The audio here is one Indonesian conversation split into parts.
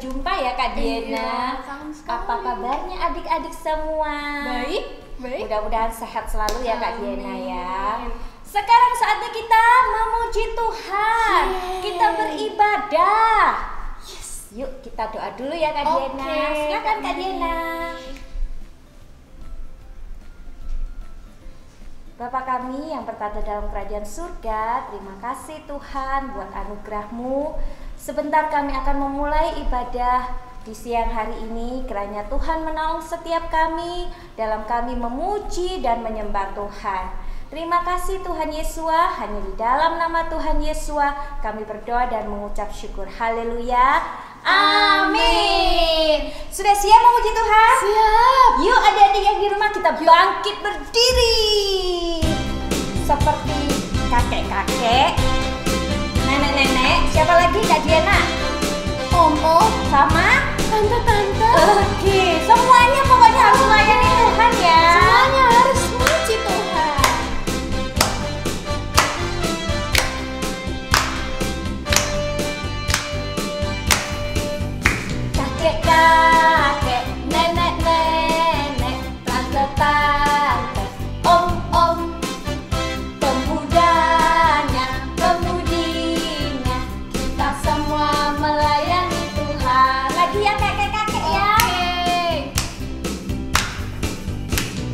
berjumpa ya Kak Diana. Apa kabarnya adik-adik semua? Baik. Mudah-mudahan sehat selalu ya Kak Diana ya. Sekarang saatnya kita memuji Tuhan. Kita beribadah. Yuk kita doa dulu ya Kak Diana. Silakan Kak Diana. Bapa kami yang bertata dalam kerajaan surga, terima kasih Tuhan buat anugerah-Mu. Sebentar kami akan memulai ibadah di siang hari ini. Kiranya Tuhan menolong setiap kami dalam kami memuji dan menyembah Tuhan. Terima kasih Tuhan Yesua, hanya di dalam nama Tuhan Yesua kami berdoa dan mengucap syukur. Haleluya. Amin. Sudah siap memuji Tuhan? Siap. Yuk adik-adik yang di rumah kita bangkit berdiri seperti kakek-kakek, nenek-nenek. Siapa lagi Kak Diana? Om-om Sama tante-tante. Oke, semuanya pokoknya harus melayani Tuhan ya. Semuanya harus memuji Tuhan. Kakek-kakek, nenek-nenek, tante-tante, om-om, pemudanya, pemudinya, kita semua melayani Tuhan. Lagi ya kakek-kakek ya.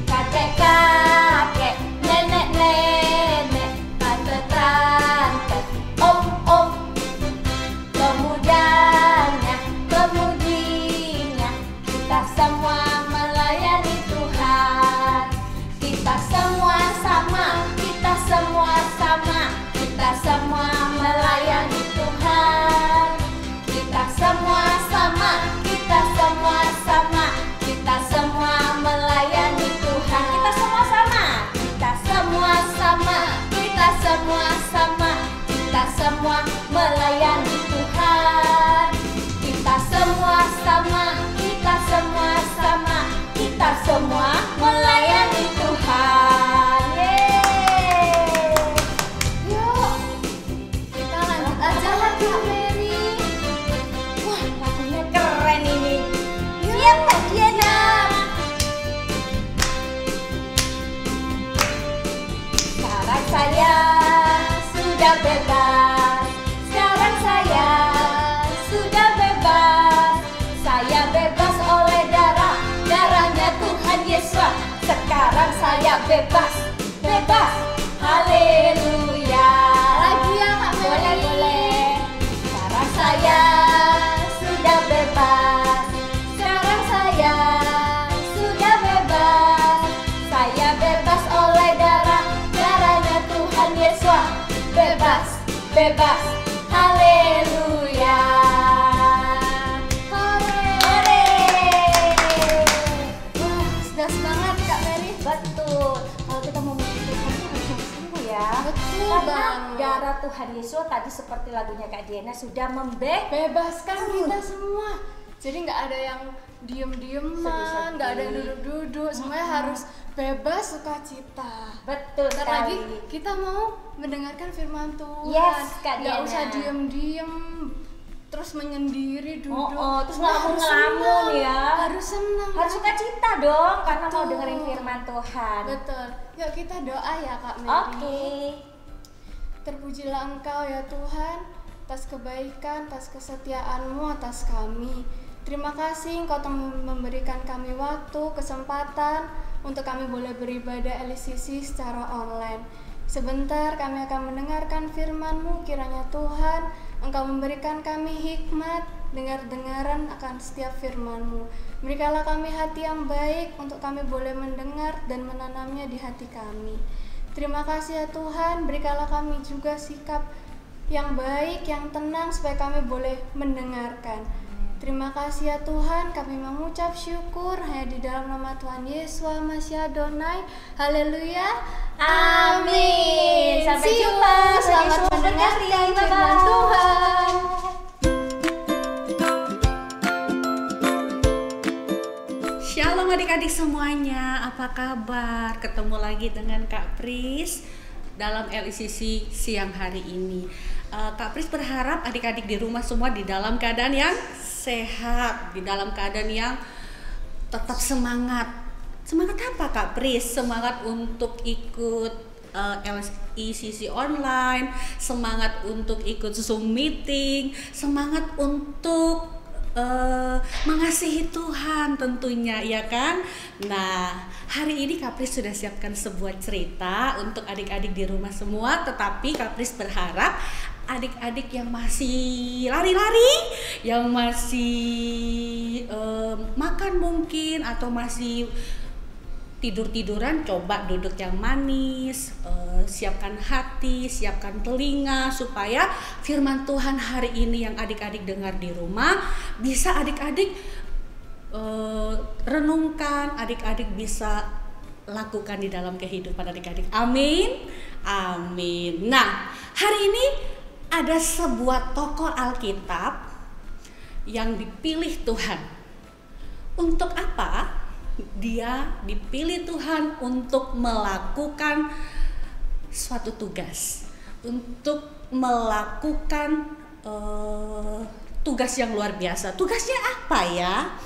Kakek-kakek, nenek-nenek, tante-tante, om-om, pemudanya, pemudinya, kita semua melayani Tuhan. Kita semua sama, kita semua sama, kita semua melayani Tuhan. Kita semua sama, kita semua sama, kita semua melayani Tuhan. Kita semua sama, kita semua sama, kita semua sama, kita semua melayani Tuhan. Kita semua sama, kita semua sama, kita semua melayani Tuhan. Yeay. Yuk, kita lanjut aja lah Kak Mary. Wah, lagunya keren ini. Siap Kak Diana. Sekarang saya sudah bebas. Sekarang saya sudah bebas. Saya bebas oleh darahnya Tuhan Yesus. Sekarang saya bebas, bebas. Haleluya. Lagi ya Kak Mary. Boleh. Sekarang saya sudah bebas. Sekarang saya sudah bebas. Saya bebas oleh darahnya Tuhan Yesus. Bebas, bebas. Haleluya. Hore. Wah, sudah semangat Kak Mary. Betul. Kalau kita mau memuji Tuhan itu harus sungguh ya. Betul Karena banget. darah Tuhan Yesus tadi seperti lagunya Kak Diana sudah Bebaskan kita semua. Jadi nggak ada yang diem-dieman, Sedih-sedih. nggak ada yang duduk-duduk. Semuanya harus bebas sukacita. Betul Bentar sekali. lagi kita mau mendengarkan firman Tuhan. Yes, Kak Nggak Diana. usah diem-diem terus menyendiri duduk. Terus Harus ngelamun senang. ya. Harus senang. Harus kan? sukacita dong karena mau Betul. dengerin firman Tuhan. Betul. Yuk kita doa ya Kak Mary. Oke. Terpujilah Engkau ya Tuhan, atas kebaikan, atas kesetiaan-Mu atas kami. Terima kasih Engkau telah memberikan kami waktu, kesempatan untuk kami boleh beribadah LCC secara online. Sebentar kami akan mendengarkan firman-Mu, kiranya Tuhan Engkau memberikan kami hikmat, dengar-dengaran akan setiap firman-Mu. Berikanlah kami hati yang baik untuk kami boleh mendengar dan menanamnya di hati kami. Terima kasih ya Tuhan, berikanlah kami juga sikap yang baik, yang tenang supaya kami boleh mendengarkan. Terima kasih ya Tuhan, kami mengucap syukur hanya di dalam nama Tuhan Yesus Masih Adonai. Haleluya. Amin. Sampai See you. jumpa. Selamat Yesus mendengarkan memberkati. firman Bye-bye. Tuhan. Shalom adik-adik semuanya, apa kabar? Ketemu lagi dengan Kak Pris dalam LCC siang hari ini. Kak Pris berharap adik-adik di rumah semua di dalam keadaan yang sehat, di dalam keadaan yang tetap semangat. Semangat apa Kak Pris? Semangat untuk ikut LICC online, semangat untuk ikut Zoom meeting, semangat untuk mengasihi Tuhan tentunya, ya kan? Nah, hari ini Kak Pris sudah siapkan sebuah cerita untuk adik-adik di rumah semua, tetapi Kak Pris berharap adik-adik yang masih lari-lari, yang masih makan mungkin, atau masih tidur-tiduran, coba duduk yang manis, siapkan hati, siapkan telinga, supaya firman Tuhan hari ini yang adik-adik dengar di rumah bisa adik-adik renungkan, adik-adik bisa lakukan di dalam kehidupan adik-adik. Amin, amin. Nah, hari ini ada sebuah tokoh Alkitab yang dipilih Tuhan. Untuk apa? Dia dipilih Tuhan untuk melakukan suatu tugas, untuk melakukan tugas yang luar biasa. Tugasnya apa ya?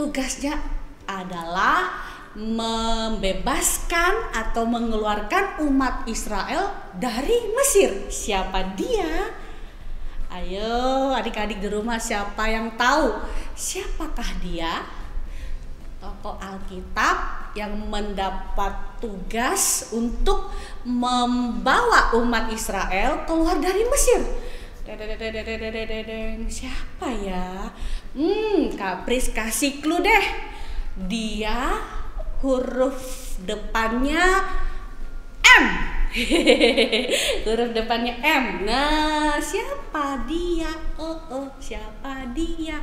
Tugasnya adalah membebaskan atau mengeluarkan umat Israel dari Mesir. Siapa dia? Ayo adik-adik di rumah, siapa yang tahu siapakah dia? Tokoh Alkitab yang mendapat tugas untuk membawa umat Israel keluar dari Mesir. Siapa ya? Kak Pris kasih clue deh. Dia huruf depannya M. Huruf depannya M. Nah, siapa dia? Siapa dia?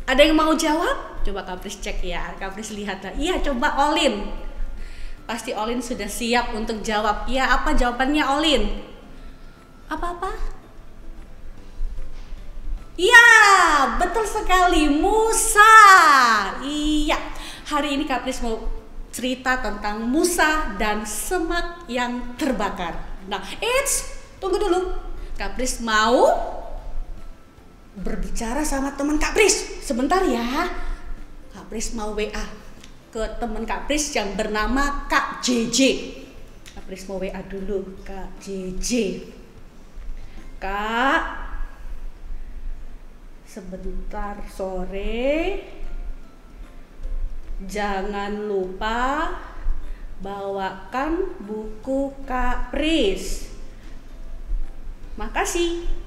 Ada yang mau jawab? Coba Kak Pris cek ya. Kak Pris lihat. Iya, coba Olin. Pasti Olin sudah siap untuk jawab. Iya, apa jawabannya Olin? Apa-apa? Iya, betul sekali, Musa. Iya, hari ini Kak Pris mau cerita tentang Musa dan semak yang terbakar. Nah, tunggu dulu. Kak Pris mau berbicara sama teman Kak Pris sebentar ya. Kak Pris mau WA ke teman Kak Pris yang bernama Kak JJ. Kak Pris mau WA dulu Kak JJ. Kak, sebentar sore jangan lupa bawakan buku Kak Pris. Makasih.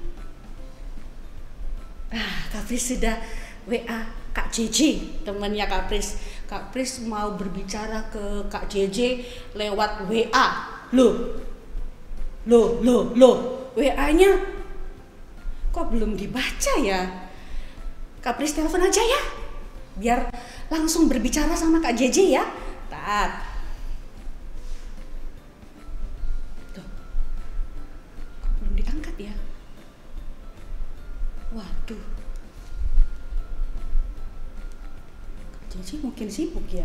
Kak Pris sudah WA Kak JJ, temannya Kak Pris. Kak Pris mau berbicara ke Kak JJ lewat WA. Loh, WA-nya kok belum dibaca ya? Kak Pris telepon aja ya, biar langsung berbicara sama Kak JJ ya. Tat. Tuh, kok belum diangkat ya? Waduh, Kak JJ mungkin sibuk ya.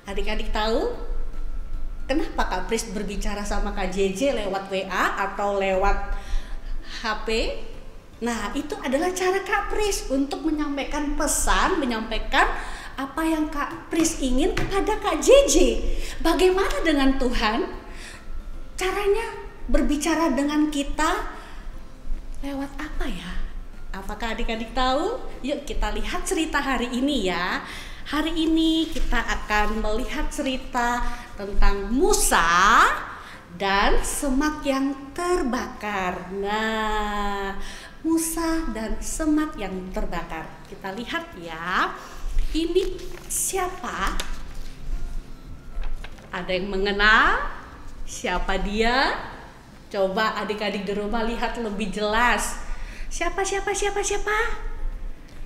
Adik-adik tahu kenapa Kak Pris berbicara sama Kak JJ lewat WA atau lewat HP? Nah, itu adalah cara Kak Pris untuk menyampaikan pesan, menyampaikan apa yang Kak Pris ingin kepada Kak JJ. Bagaimana dengan Tuhan? Caranya berbicara dengan kita lewat apa ya? Apakah adik-adik tahu? Yuk kita lihat cerita hari ini ya. Hari ini kita akan melihat cerita tentang Musa dan semak yang terbakar. Nah, Musa dan semak yang terbakar. Kita lihat ya. Ini siapa? Ada yang mengenal? Siapa dia? Coba adik-adik di rumah lihat lebih jelas. Siapa?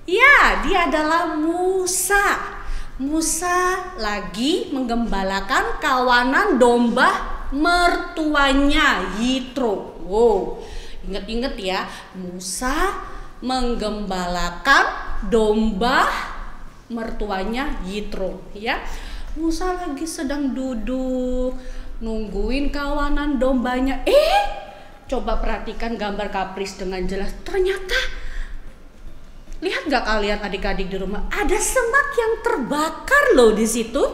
Ya, dia adalah Musa. Musa lagi menggembalakan kawanan domba mertuanya Yitro. Wow, ingat-ingat ya, Musa menggembalakan domba mertuanya Yitro ya. Musa lagi sedang duduk nungguin kawanan dombanya. Coba perhatikan gambar kapris dengan jelas. Ternyata, lihat nggak kalian adik-adik di rumah, ada semak yang terbakar loh di situ.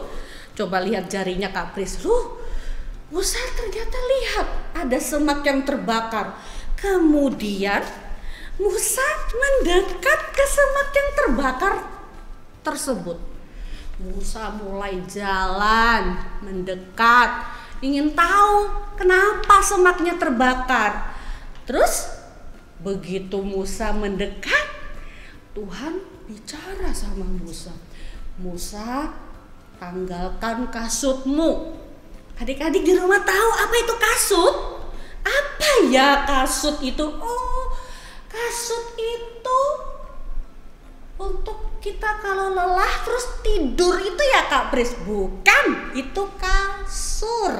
Coba lihat jarinya kapris. Musa ternyata lihat ada semak yang terbakar. Kemudian Musa mendekat ke semak yang terbakar tersebut. Musa mulai jalan mendekat, ingin tahu kenapa semaknya terbakar. Terus begitu Musa mendekat, Tuhan bicara sama Musa. Musa, tanggalkan kasutmu. Adik-adik di rumah tahu apa itu kasut? Apa ya kasut itu? Kasut itu untuk kita kalau lelah terus tidur itu ya Kak Pris? Bukan, itu kasur.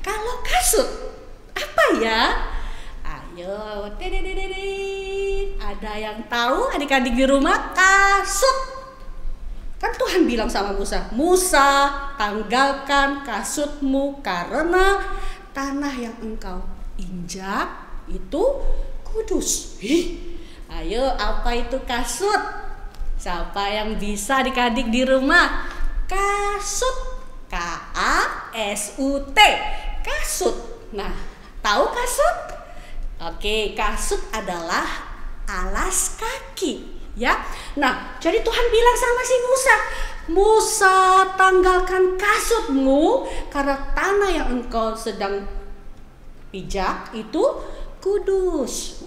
Kalau kasut apa ya? Ayo, ada yang tahu adik-adik di rumah kasut? Kan Tuhan bilang sama Musa, Musa, tanggalkan kasutmu karena tanah yang engkau injak itu kudus. Ayo, apa itu kasut? Siapa yang bisa adik-adik di rumah? Kasut, K-A-S-U-T, kasut. Nah, tahu kasut? Oke, kasut adalah alas kaki. Ya, nah jadi Tuhan bilang sama si Musa, Musa, tanggalkan kasutmu karena tanah yang engkau sedang pijak itu kudus.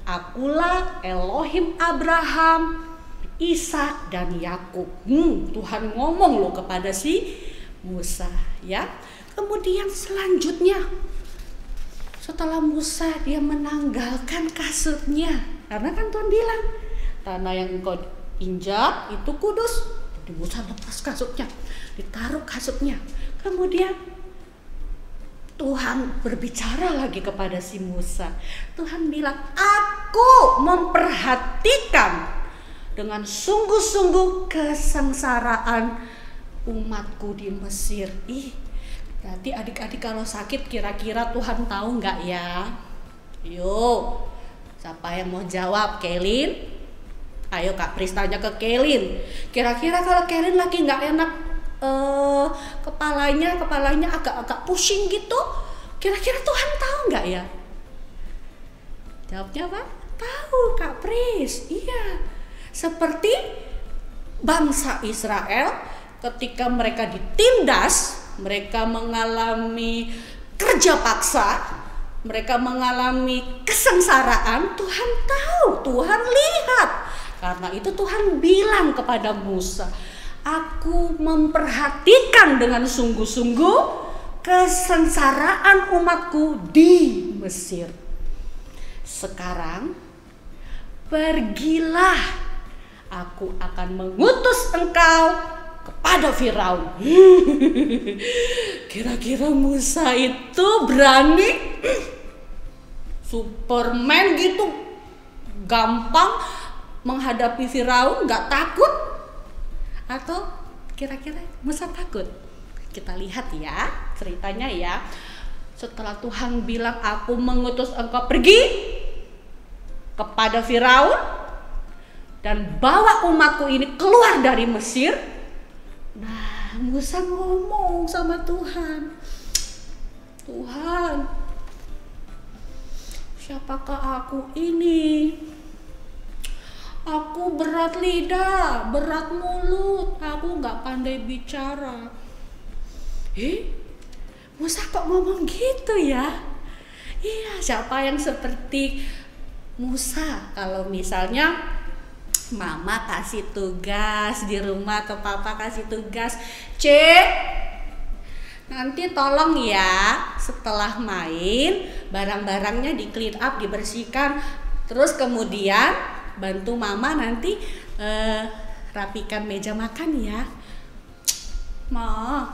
Akulah Elohim Abraham, Ishak dan Yakub. Tuhan ngomong loh kepada si Musa, ya. Kemudian selanjutnya, setelah Musa dia menanggalkan kasutnya, karena kan Tuhan bilang tanah yang engkau injak itu kudus. Jadi Musa lepas kasutnya, ditaruh kasutnya. Kemudian Tuhan berbicara lagi kepada si Musa. Tuhan bilang, aku memperhatikan dengan sungguh-sungguh kesengsaraan umatku di Mesir. Berarti adik-adik kalau sakit kira-kira Tuhan tahu nggak ya? Yuk, siapa yang mau jawab? Kelin? Ayo Kak Pris tanya ke Kelin. Kira-kira kalau Kelin lagi nggak enak kepalanya agak-agak pusing gitu, kira-kira Tuhan tahu nggak ya? Jawabnya apa? Tahu Kak Pris. Iya. Seperti bangsa Israel ketika mereka ditindas, mereka mengalami kerja paksa, mereka mengalami kesengsaraan, Tuhan tahu, Tuhan lihat. Karena itu Tuhan bilang kepada Musa, aku memperhatikan dengan sungguh-sungguh kesengsaraan umatku di Mesir. Sekarang pergilah, aku akan mengutus engkau kepada Firaun. Kira-kira Musa itu berani? Superman gitu, gampang menghadapi Firaun, nggak takut? Atau kira-kira Musa takut? Kita lihat ya ceritanya ya. Setelah Tuhan bilang, aku mengutus engkau pergi kepada Firaun dan bawa umatku ini keluar dari Mesir. Nah, Musa ngomong sama Tuhan, Tuhan, siapakah aku ini? Aku berat lidah, berat mulut, aku gak pandai bicara. Musa kok ngomong gitu ya? Iya, siapa yang seperti Musa? Kalau misalnya mama kasih tugas di rumah atau papa kasih tugas, nanti tolong ya setelah main barang-barangnya di clean up, dibersihkan, terus kemudian bantu mama nanti rapikan meja makan ya. Ma,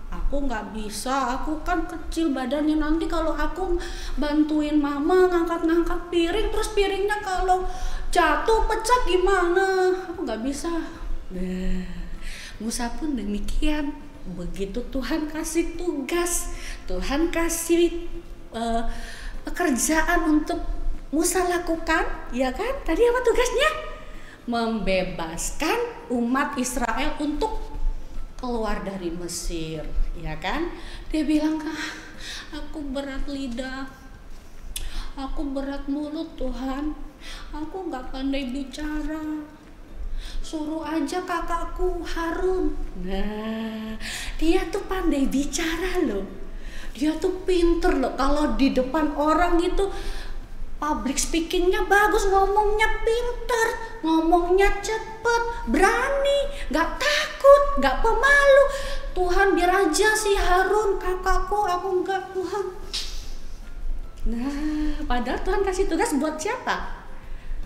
aku nggak bisa, aku kan kecil badannya, nanti kalau aku bantuin mama ngangkat-ngangkat piring, terus piringnya kalau jatuh pecah gimana? Aku nggak bisa. Musa pun demikian. begitu Tuhan kasih tugas, Tuhan kasih pekerjaan untuk Musa lakukan, ya kan? Tadi apa tugasnya? Membebaskan umat Israel untuk keluar dari Mesir, ya kan? Dia bilang, aku berat lidah, aku berat mulut Tuhan, aku gak pandai bicara, suruh aja kakakku Harun. Nah, dia tuh pandai bicara loh, dia tuh pinter loh. Kalau di depan orang itu public speakingnya bagus, ngomongnya pinter, ngomongnya cepet, berani, gak takut, gak pemalu. Tuhan, biar aja si Harun kakakku, aku enggak, Tuhan. Nah, padahal Tuhan kasih tugas buat siapa?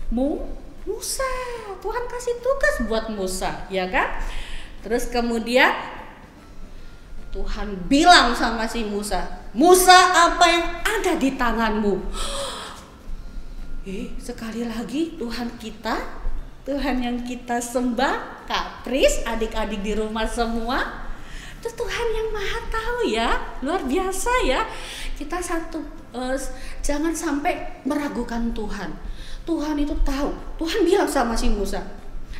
Musa. Tuhan kasih tugas buat Musa, ya kan? Terus kemudian Tuhan bilang sama si Musa, Musa, apa yang ada di tanganmu? Sekali lagi Tuhan kita, Tuhan yang kita sembah, Kak Pris, adik-adik di rumah semua, itu Tuhan yang maha tahu ya, luar biasa ya. Kita jangan sampai meragukan Tuhan. Tuhan itu tahu. Tuhan bilang sama si Musa,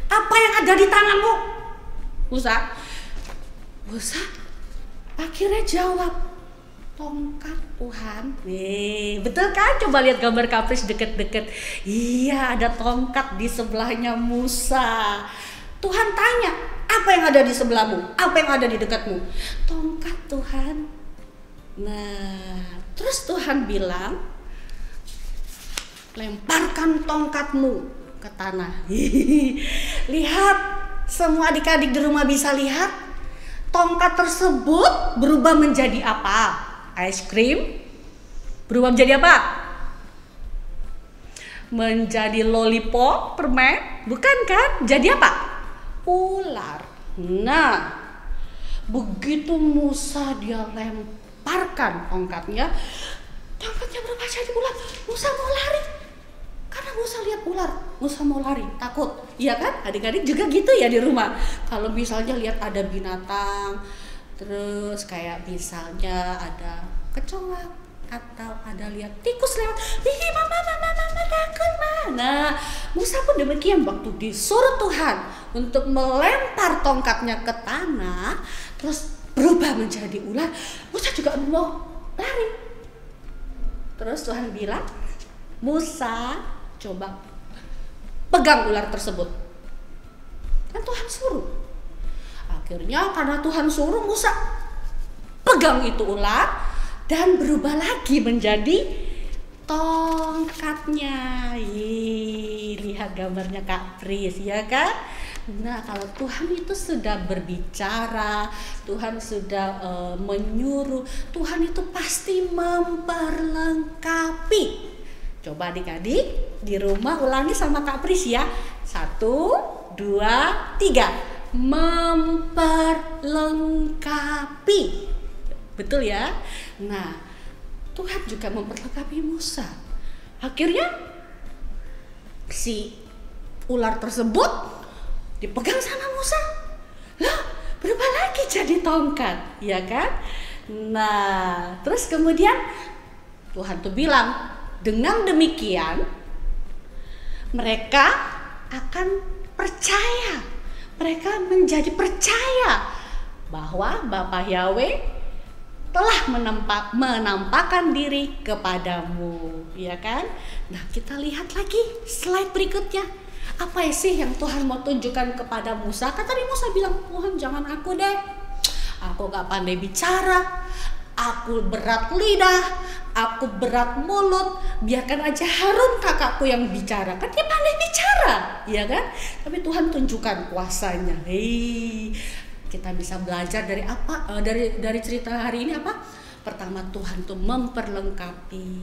apa yang ada di tanganmu? Musa akhirnya jawab, tongkat Tuhan. Betul kan? Coba lihat gambar Kapris deket-deket. Iya, ada tongkat di sebelahnya Musa. Tuhan tanya, apa yang ada di sebelahmu? Apa yang ada di dekatmu? Tongkat Tuhan. Nah, terus Tuhan bilang, lemparkan tongkatmu ke tanah. Lihat, semua adik-adik di rumah bisa lihat. Tongkat tersebut berubah menjadi apa? Es krim? Berubah menjadi apa? Menjadi lollipop, permen? Bukan kan? Jadi apa? Ular. Nah, begitu Musa dia lemparkan tongkatnya berubah jadi ular. Musa mau lari. Karena Musa lihat ular, Musa mau lari, takut. Iya kan? Adik-adik juga gitu ya di rumah. Kalau misalnya lihat ada binatang, terus kayak misalnya ada kecoa atau ada lihat tikus lewat, mama takut mah. Nah, Musa pun demikian, waktu disuruh Tuhan untuk melempar tongkatnya ke tanah, terus berubah menjadi ular, Musa juga mau lari. Terus Tuhan bilang, Musa, coba pegang ular tersebut. Kan Tuhan suruh. Akhirnya karena Tuhan suruh, Musa pegang itu ular dan berubah lagi menjadi tongkatnya. Lihat gambarnya Kak Pris, ya kan? Nah, kalau Tuhan itu sudah berbicara, Tuhan sudah menyuruh, Tuhan itu pasti memperlengkapi. Coba adik-adik di rumah ulangi sama Kak Pris ya. 1, 2, 3. Memperlengkapi. Betul ya? Nah, Tuhan juga memperlengkapi Musa. Akhirnya si ular tersebut dipegang sama Musa. Loh, berubah lagi jadi tongkat, ya kan? Nah, terus kemudian Tuhan tuh bilang, dengan demikian mereka akan percaya. Mereka menjadi percaya bahwa Bapa Yahweh telah menampakkan diri kepadamu, ya kan? Nah, kita lihat lagi slide berikutnya. Apa sih yang Tuhan mau tunjukkan kepada Musa? Kan tadi Musa bilang, Tuhan jangan aku deh, aku gak pandai bicara, aku berat lidah, aku berat mulut, biarkan aja Harun kakakku yang bicara, kan dia pandai bicara, ya kan? Tapi Tuhan tunjukkan kuasanya. Kita bisa belajar dari apa? Dari cerita hari ini apa? Pertama, Tuhan itu memperlengkapi.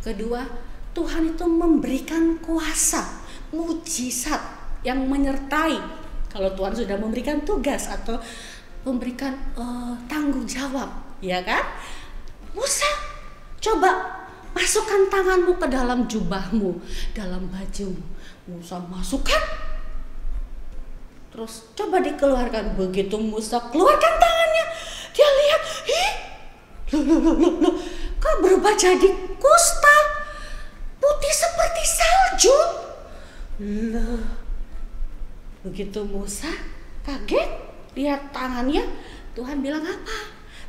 Kedua, Tuhan itu memberikan kuasa, mujizat yang menyertai. Kalau Tuhan sudah memberikan tugas atau memberikan tanggung jawab, ya kan? Musa, coba masukkan tanganmu ke dalam jubahmu, dalam bajumu. Musa masukkan, terus coba dikeluarkan. Begitu Musa keluarkan tangannya, Loh, kok berubah jadi kusta? Putih seperti salju. Loh, begitu Musa kaget lihat tangannya, Tuhan bilang apa?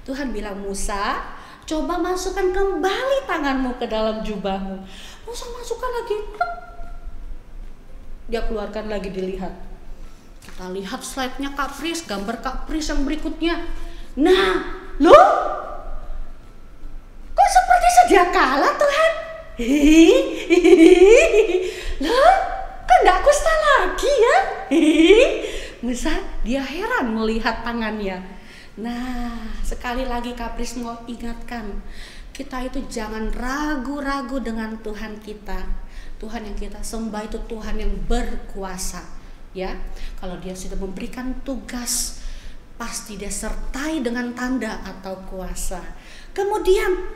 Tuhan bilang, Musa, coba masukkan kembali tanganmu ke dalam jubahmu. Musa masukkan lagi. Dia keluarkan lagi, dilihat. Kita lihat slide-nya Kak Pris, gambar Kak Pris yang berikutnya. Nah, loh, kok seperti sedia kala Tuhan? Loh, kok enggak kusta lagi ya? Musa, dia heran melihat tangannya. Nah, sekali lagi Kak Pris mau ingatkan, kita itu jangan ragu-ragu dengan Tuhan kita. Tuhan yang kita sembah itu Tuhan yang berkuasa, ya. Kalau dia sudah memberikan tugas, pasti dia sertai dengan tanda atau kuasa. Kemudian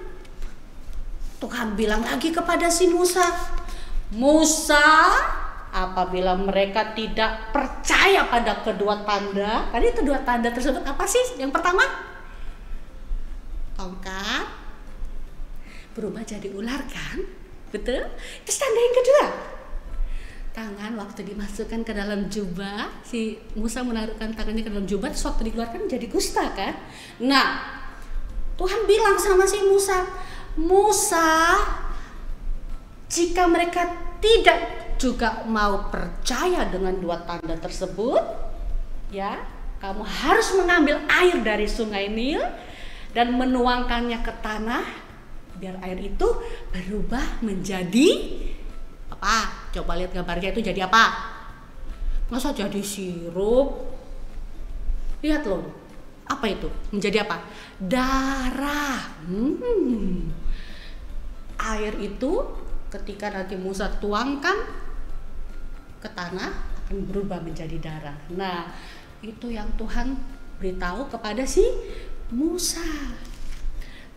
Tuhan bilang lagi kepada si Musa, Musa, apabila mereka tidak percaya pada kedua tanda, tadi kedua tanda tersebut apa sih? Yang pertama, tongkat berubah jadi ular kan? Betul? Terus tanda yang kedua, tangan waktu dimasukkan ke dalam jubah, si Musa menaruhkan tangannya ke dalam jubah, terus waktu dikeluarkan jadi kusta kan? Nah, Tuhan bilang sama si Musa, Musa, jika mereka tidak juga mau percaya dengan dua tanda tersebut, ya, kamu harus mengambil air dari sungai Nil dan menuangkannya ke tanah, biar air itu berubah menjadi apa? Coba lihat gambarnya, itu jadi apa? Masa jadi sirup? Lihat loh, apa itu? Menjadi apa? Darah. Air itu ketika nanti Musa tuangkan ke tanah akan berubah menjadi darah. Nah, itu yang Tuhan beritahu kepada si Musa.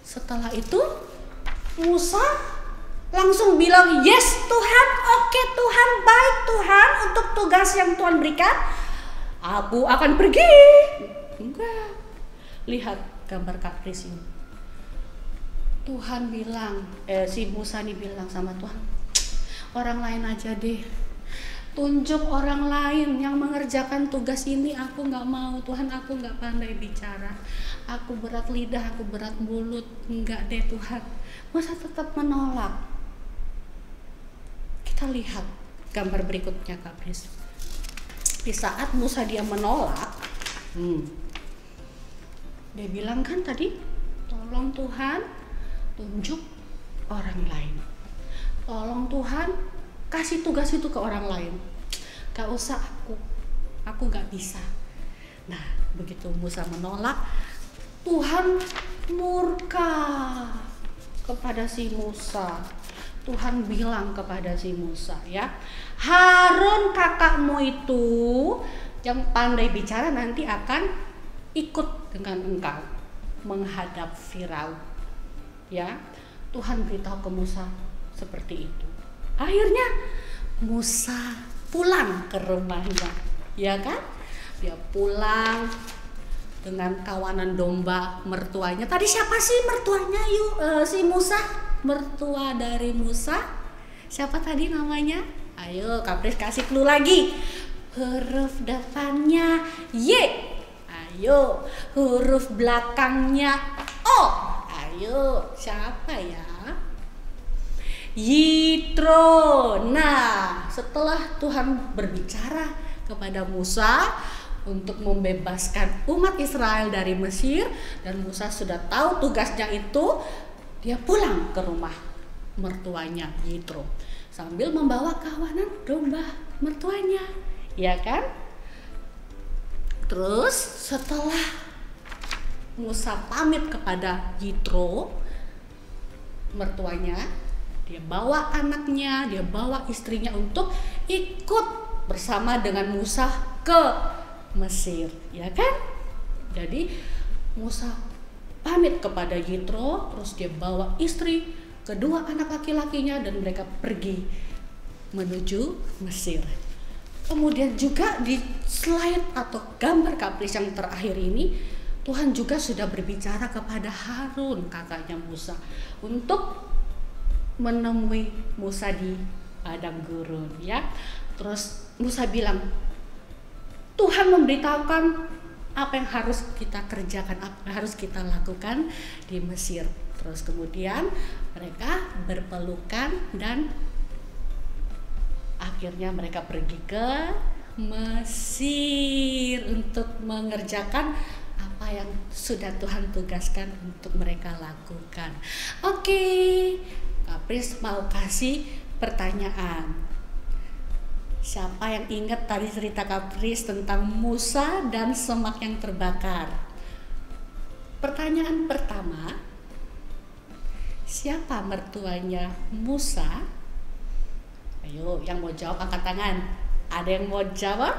Setelah itu Musa langsung bilang, yes Tuhan, oke Tuhan, baik Tuhan, untuk tugas yang Tuhan berikan aku akan pergi. Enggak, lihat gambar Kak Pris ini. Tuhan bilang, si Musa ini bilang sama Tuhan, orang lain aja deh, tunjuk orang lain yang mengerjakan tugas ini. Aku nggak mau Tuhan, aku nggak pandai bicara, aku berat lidah, aku berat mulut, enggak deh Tuhan. Musa tetap menolak. Kita lihat gambar berikutnya Kak Pris. Di saat Musa dia menolak, dia bilang kan tadi, tolong Tuhan tunjuk orang lain, tolong Tuhan kasih tugas itu ke orang lain, gak usah aku gak bisa. Nah, begitu Musa menolak, Tuhan murka kepada si Musa. Tuhan bilang kepada si Musa, ya, Harun kakakmu itu yang pandai bicara nanti akan ikut dengan engkau menghadap Firaun. Ya, Tuhan beritahu ke Musa seperti itu. Akhirnya Musa pulang ke rumahnya, ya kan? Dia pulang dengan kawanan domba mertuanya. Tadi siapa sih mertuanya? Si Musa, mertua dari Musa. Siapa tadi namanya? Ayo Kak Pris kasih clue lagi. Huruf depannya Y. Ayo, huruf belakangnya O. Ayo, siapa ya? Yitro. Nah, setelah Tuhan berbicara kepada Musa untuk membebaskan umat Israel dari Mesir, dan Musa sudah tahu tugasnya itu, dia pulang ke rumah mertuanya Yitro sambil membawa kawanan domba mertuanya, ya kan? Terus setelah Musa pamit kepada Yitro mertuanya, dia bawa anaknya, dia bawa istrinya untuk ikut bersama dengan Musa ke Mesir, ya kan? Jadi Musa pamit kepada Yitro, terus dia bawa istri, kedua anak laki-lakinya, dan mereka pergi menuju Mesir. Kemudian juga di slide atau gambar Kak Pris yang terakhir ini, Tuhan juga sudah berbicara kepada Harun, kakaknya Musa, untuk menemui Musa di padang gurun, ya. Terus Musa bilang, Tuhan memberitahukan apa yang harus kita kerjakan, apa yang harus kita lakukan di Mesir. Terus kemudian mereka berpelukan dan akhirnya mereka pergi ke Mesir untuk mengerjakan apa yang sudah Tuhan tugaskan untuk mereka lakukan. Oke, Kak Pris mau kasih pertanyaan. Siapa yang ingat tadi cerita Kak Pris tentang Musa dan semak yang terbakar? Pertanyaan pertama, siapa mertuanya Musa? Ayo, yang mau jawab angkat tangan. Ada yang mau jawab?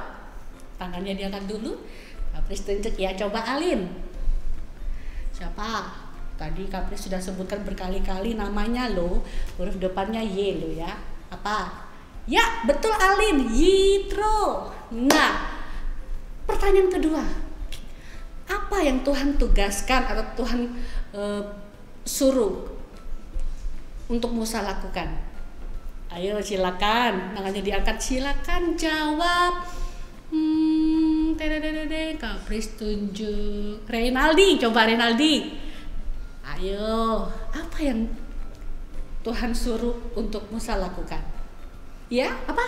Tangannya diangkat dulu. Kapris tunjuk ya, coba Alin. Siapa? Tadi Kapris sudah sebutkan berkali-kali namanya lo, huruf depannya Y lo ya. Apa? Ya, betul Alin, Yitro. Nah, pertanyaan kedua. Apa yang Tuhan tugaskan atau Tuhan suruh untuk Musa lakukan? Ayo silakan, tangannya diangkat, silakan jawab. Kapris tunjuk. Renaldi, coba Renaldi. Ayo, apa yang Tuhan suruh untuk Musa lakukan? Ya, apa?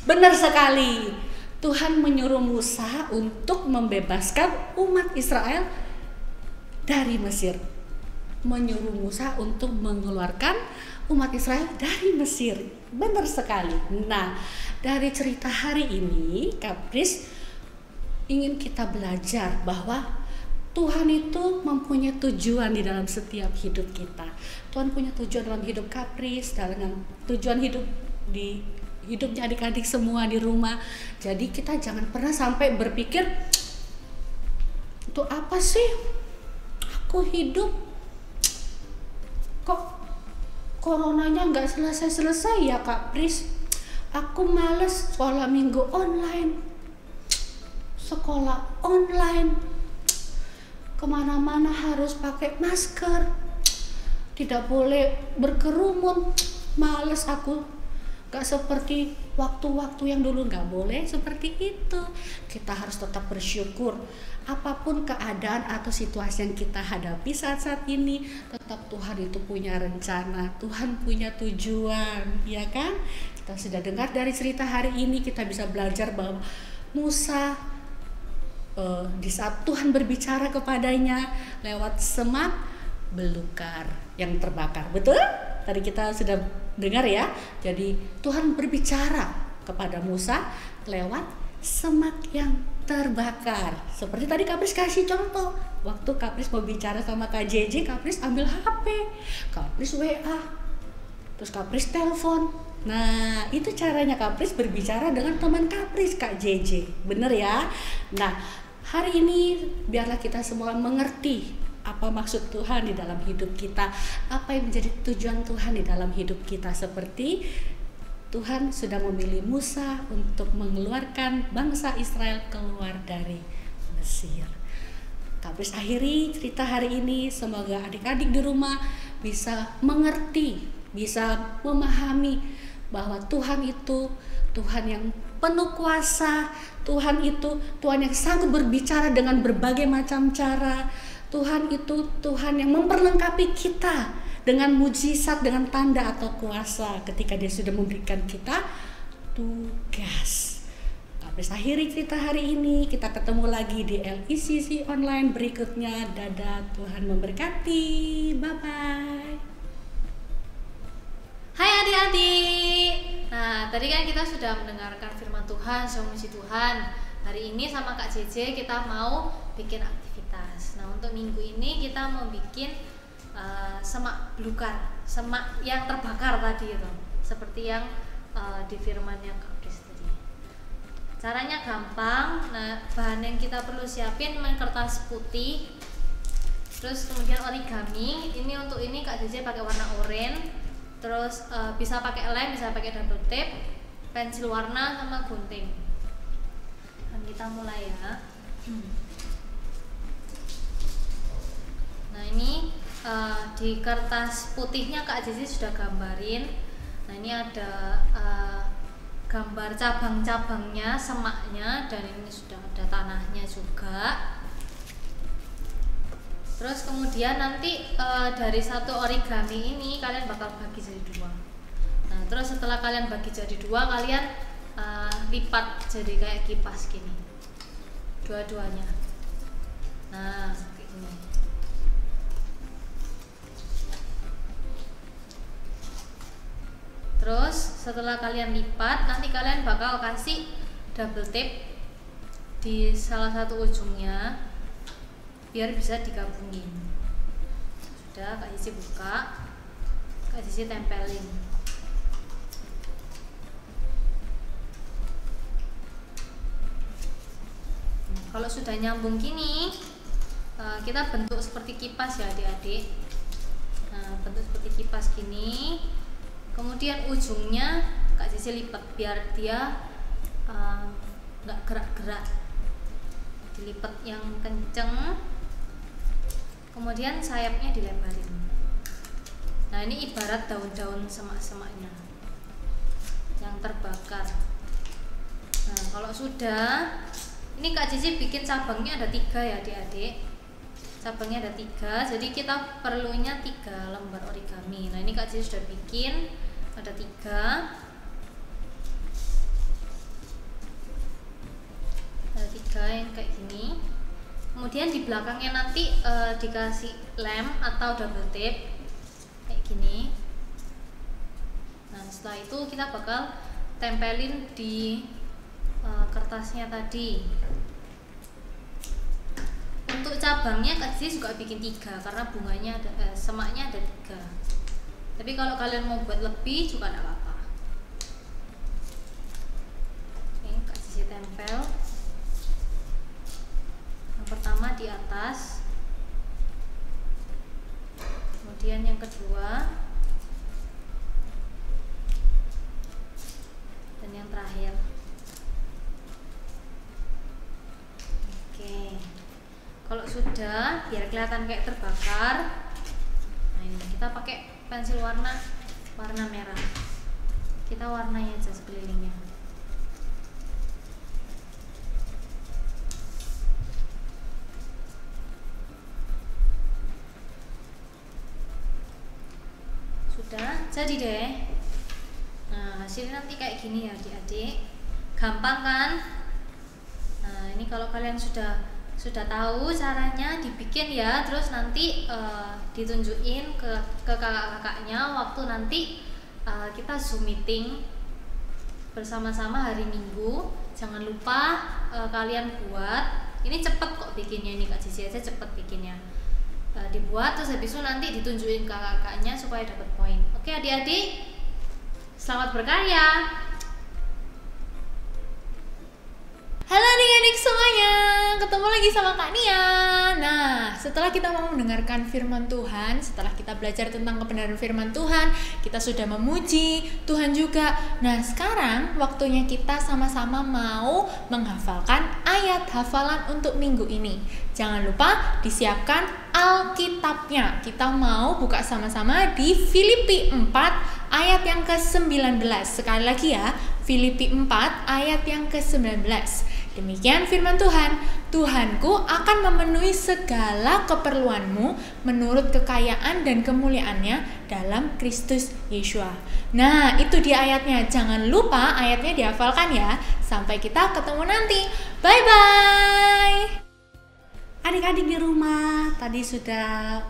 Benar sekali. Tuhan menyuruh Musa untuk membebaskan umat Israel dari Mesir. Menyuruh Musa untuk mengeluarkan umat Israel dari Mesir. Benar sekali. Nah, dari cerita hari ini Kapris ingin kita belajar bahwa Tuhan itu mempunyai tujuan di dalam setiap hidup kita. Tuhan punya tujuan dalam hidup Kapris, dalam tujuan hidup di hidupnya adik-adik semua di rumah. Jadi kita jangan pernah sampai berpikir, itu apa sih aku hidup kok coronanya nggak selesai-selesai ya Kak Pris. Aku males sekolah minggu online, sekolah online, kemana-mana harus pakai masker, tidak boleh berkerumun, males aku. Gak seperti waktu-waktu yang dulu, gak boleh seperti itu. Kita harus tetap bersyukur apapun keadaan atau situasi yang kita hadapi saat-saat ini, tetap Tuhan itu punya rencana, Tuhan punya tujuan, ya kan? Kita sudah dengar dari cerita hari ini, kita bisa belajar bahwa Musa di saat Tuhan berbicara kepadanya lewat semak belukar yang terbakar. Betul? Tadi kita sudah dengar ya. Jadi Tuhan berbicara kepada Musa lewat semak yang terbakar. Seperti tadi Kapris kasih contoh. Waktu Kapris mau bicara sama Kak JJ, Kapris ambil HP, Kapris WA, terus Kapris telepon. Nah, itu caranya Kapris berbicara dengan teman Kapris, Kak JJ. Bener ya? Nah, hari ini biarlah kita semua mengerti apa maksud Tuhan di dalam hidup kita, apa yang menjadi tujuan Tuhan di dalam hidup kita. Seperti Tuhan sudah memilih Musa untuk mengeluarkan bangsa Israel keluar dari Mesir. Kapris akhiri cerita hari ini, semoga adik-adik di rumah bisa mengerti, bisa memahami bahwa Tuhan itu Tuhan yang penuh kuasa, Tuhan itu Tuhan yang sanggup berbicara dengan berbagai macam cara. Tuhan itu Tuhan yang memperlengkapi kita dengan mujizat, dengan tanda atau kuasa ketika Dia sudah memberikan kita tugas. Kapris akhiri cerita hari ini, kita ketemu lagi di LICC online berikutnya. Dadah, Tuhan memberkati. Bye-bye. Hai adik-adik. Nah, tadi kan kita sudah mendengarkan firman Tuhan, memuji Tuhan. Hari ini sama Kak JJ kita mau bikin aktivitas. Nah, untuk minggu ini kita mau bikin semak belukar, semak yang terbakar tadi itu, seperti yang di firmannya Kak Kris tadi. Caranya gampang. Nah, bahan yang kita perlu siapin kertas putih, terus kemudian origami. Ini untuk ini Kak JJ pakai warna oranye. Terus bisa pakai lem, bisa pakai double tape, pensil warna sama gunting. Dan kita mulai ya. Nah ini di kertas putihnya Kak Cici sudah gambarin. Nah ini ada gambar cabang-cabangnya, semaknya, dan ini sudah ada tanahnya juga. Terus kemudian nanti dari satu origami ini kalian bakal bagi jadi 2. Nah terus setelah kalian bagi jadi 2, kalian lipat jadi kayak kipas gini, dua-duanya. Nah kayak gini. Terus setelah kalian lipat, nanti kalian bakal kasih double tape di salah satu ujungnya biar bisa digabungin. Sudah, Kak Cici buka, Kak Cici tempelin. Kalau sudah nyambung gini, kita bentuk seperti kipas ya adik-adik. Nah, bentuk seperti kipas gini. Kemudian ujungnya Kak Cici lipat biar dia nggak gerak-gerak, dilipat yang kenceng. Kemudian sayapnya dilebarin. Nah ini ibarat daun-daun semak-semaknya yang terbakar. Nah kalau sudah, ini Kak Cici bikin cabangnya ada 3 ya adik-adik. Cabangnya ada 3, jadi kita perlunya 3 lembar origami. Nah ini Kak Cici sudah bikin ada 3. Ada 3 yang kayak gini. Kemudian di belakangnya nanti dikasih lem atau double tape kayak gini. Nah setelah itu kita bakal tempelin di kertasnya tadi. Untuk cabangnya Kak Cici juga bikin 3 karena bunganya ada, semaknya ada 3. Tapi kalau kalian mau buat lebih juga tidak apa-apa. Oke, Kak Cici tempel. Yang pertama di atas, kemudian yang kedua, dan yang terakhir. Oke, kalau sudah biar kelihatan kayak terbakar, nah ini kita pakai pensil warna merah, kita warnai aja sekelilingnya. Sudah jadi deh. Nah hasilnya nanti kayak gini ya adik-adik, gampang kan? Nah ini kalau kalian sudah tahu caranya dibikin ya, terus nanti ditunjukin ke kakak-kakaknya waktu nanti kita Zoom meeting bersama-sama hari Minggu. Jangan lupa kalian buat. Ini cepet kok bikinnya, ini Kak Cici aja cepet bikinnya. Dibuat terus habis itu nanti ditunjukin ke kakaknya supaya dapat poin. Oke adik-adik, selamat berkarya. Halo adik-adik semuanya, ketemu lagi sama Kak Nia. Nah, setelah kita mau mendengarkan firman Tuhan, setelah kita belajar tentang kebenaran firman Tuhan, kita sudah memuji Tuhan juga. Nah, sekarang waktunya kita sama-sama mau menghafalkan ayat hafalan untuk minggu ini. Jangan lupa disiapkan Alkitabnya. Kita mau buka sama-sama di Filipi 4 ayat yang ke-19. Sekali lagi ya, Filipi 4 ayat yang ke-19. Demikian firman Tuhan, Tuhanku akan memenuhi segala keperluanmu menurut kekayaan dan kemuliaannya dalam Kristus Yesus. Nah, itu dia ayatnya. Jangan lupa ayatnya dihafalkan ya. Sampai kita ketemu nanti. Bye-bye. Adik-adik di rumah tadi sudah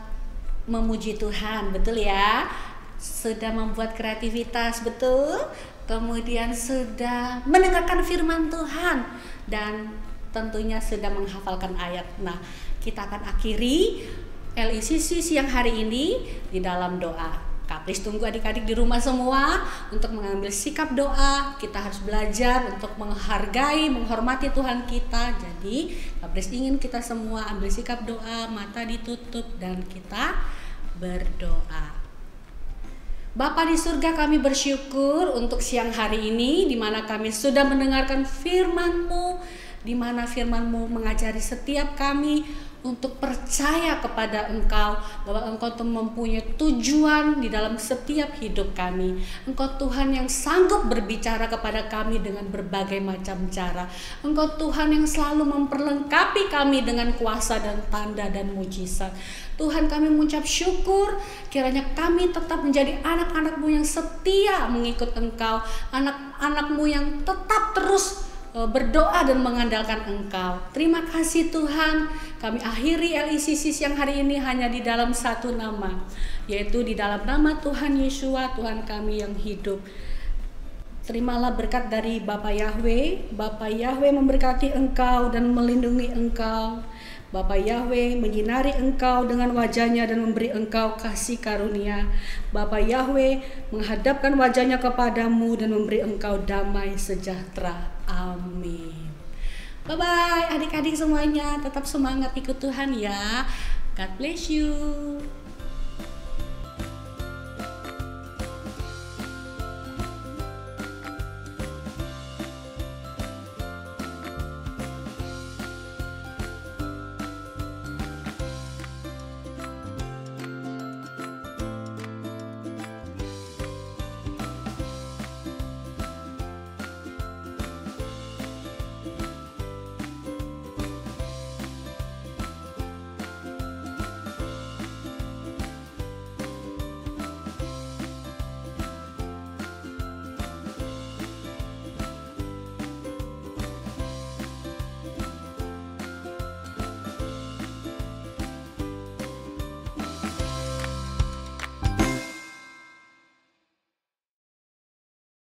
memuji Tuhan, betul ya? Sudah membuat kreativitas, betul? Kemudian sudah mendengarkan firman Tuhan dan tentunya sudah menghafalkan ayat. Nah, kita akan akhiri LICC siang hari ini di dalam doa. Kak Pris tunggu adik-adik di rumah semua untuk mengambil sikap doa. Kita harus belajar untuk menghargai, menghormati Tuhan kita. Jadi Kak Pris ingin kita semua ambil sikap doa, mata ditutup dan kita berdoa. Bapa di surga, kami bersyukur untuk siang hari ini di mana kami sudah mendengarkan firman-Mu, di mana firman-Mu mengajari setiap kami untuk percaya kepada Engkau, bahwa Engkau tuh mempunyai tujuan di dalam setiap hidup kami. Engkau Tuhan yang sanggup berbicara kepada kami dengan berbagai macam cara. Engkau Tuhan yang selalu memperlengkapi kami dengan kuasa dan tanda dan mujizat. Tuhan, kami mengucap syukur, kiranya kami tetap menjadi anak-anak-Mu yang setia mengikut Engkau, anak-anak-Mu yang tetap terus berdoa dan mengandalkan Engkau. Terima kasih Tuhan. Kami akhiri LICC siang hari ini hanya di dalam satu nama, yaitu di dalam nama Tuhan Yesua, Tuhan kami yang hidup. Terimalah berkat dari Bapa Yahweh. Bapa Yahweh memberkati engkau dan melindungi engkau. Bapa Yahweh menyinari engkau dengan wajahnya dan memberi engkau kasih karunia. Bapa Yahweh menghadapkan wajahnya kepadamu dan memberi engkau damai sejahtera. Amin. Bye-bye adik-adik semuanya. Tetap semangat ikut Tuhan ya. God bless you.